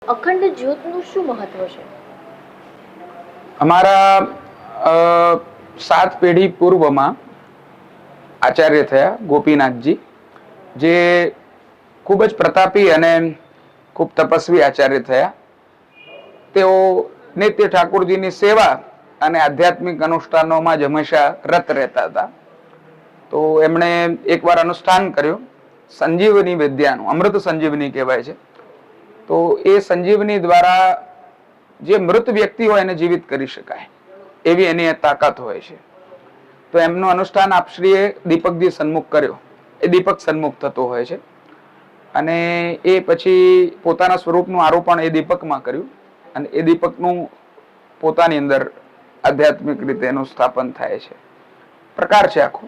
અખંડ જ્યોતનું શું મહત્વ છે? અમારા 7 પેઢી પૂર્વમાં આચાર્ય થયા ગોપીનાથજી, જે ખૂબ જ પ્રતાપી અને ખૂબ તપસ્વી આચાર્ય થયા. તેઓ નિત્ય ઠાકોરજીની સેવા અને આધ્યાત્મિક અનુષ્ઠાનોમાં જ હંમેશા રત રહેતા હતા. તો એમણે એકવાર અનુષ્ઠાન કર્યું સંજીવની વિદ્યાનું, અમૃત સંજીવની કહેવાય છે. તો એ સંજીવની દ્વારા જે મૃત વ્યક્તિ હોય એને જીવિત કરી શકાય એવી એની તાકાત હોય છે. તો એમનું અનુષ્ઠાન આપશ્રીએ દીપકજી સન્મુખ કર્યો. એ દીપક સન્મુખ થતો હોય છે અને એ પછી પોતાના સ્વરૂપનું આરોપણ એ દીપકમાં કર્યું અને એ દીપકનું પોતાની અંદર આધ્યાત્મિક રીતે એનું સ્થાપન થાય છે. પ્રકાર છે આખો.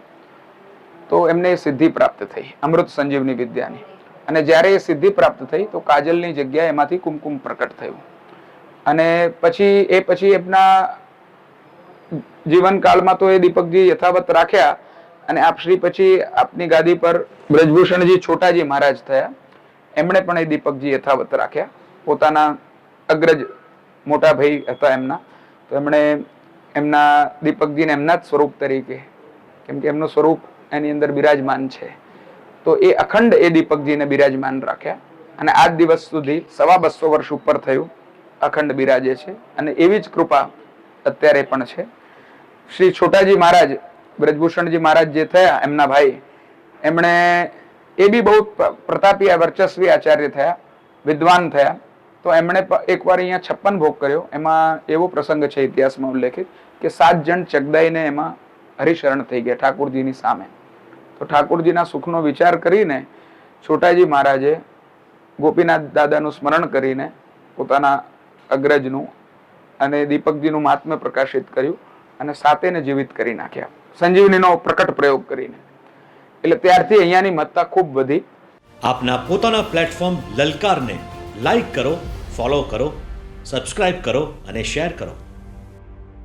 તો એમને સિદ્ધિ પ્રાપ્ત થઈ અમૃત સંજીવની વિદ્યાની. અને જ્યારે એ સિદ્ધિ પ્રાપ્ત થઈ તો કાજલની જગ્યાએ એમાંથી કુમકુમ પ્રકટ થયું. અને પછી એમના જીવનકાળમાં તો એ દીપકજી યથાવત રાખ્યા અને આપશ્રી પછી આપની ગાદી પર બ્રજભૂષણજી છોટાજી મહારાજ થયા. એમણે પણ એ દીપકજી યથાવત રાખ્યા. પોતાના અગ્રજ મોટા ભાઈ હતા એમના, તો એમણે એમના દીપકજીને એમના જ સ્વરૂપ તરીકે, કેમ કે એમનું સ્વરૂપ એની અંદર બિરાજમાન છે, તો એ અખંડ એ દીપકજીને બિરાજમાન રાખ્યા અને આજ દિવસ સુધી 250 વર્ષ ઉપર થયું અખંડ બિરાજે છે. અને એવી જ કૃપા અત્યારે પણ છે. શ્રી છોટાજી મહારાજ, બ્રજભૂષણજી મહારાજ જે થયા એમના ભાઈ, એમણે એ બી બહુ પ્રતાપી વર્ચસ્વી આચાર્ય થયા, વિદ્વાન થયા. તો એમણે એકવાર અહીંયા 56 ભોગ કર્યો. એમાં એવો પ્રસંગ છે ઇતિહાસમાં ઉલ્લેખિત કે 7 જણ ચગદાઈને એમાં હરિશરણ થઈ ગયા ઠાકોરજીની સામે. તો ઠાકોરજીના સુખનો વિચાર કરીને છોટાજી મહારાજે ગોપીનાથ દાદાનું સ્મરણ કરીને પોતાના અગ્રજનું અને દીપકજીનું મહાત્મ્ય પ્રકાશિત કર્યું અને સાતેને જીવિત કરી નાખ્યા સંજીવનીનો પ્રકટ પ્રયોગ કરીને. એટલે ત્યારથી અહીંયાની મહત્તા ખૂબ વધી. આપના પોતાના પ્લેટફોર્મ લલકારને લાઈક કરો, ફોલો કરો, સબસ્ક્રાઇબ કરો અને શેર કરો.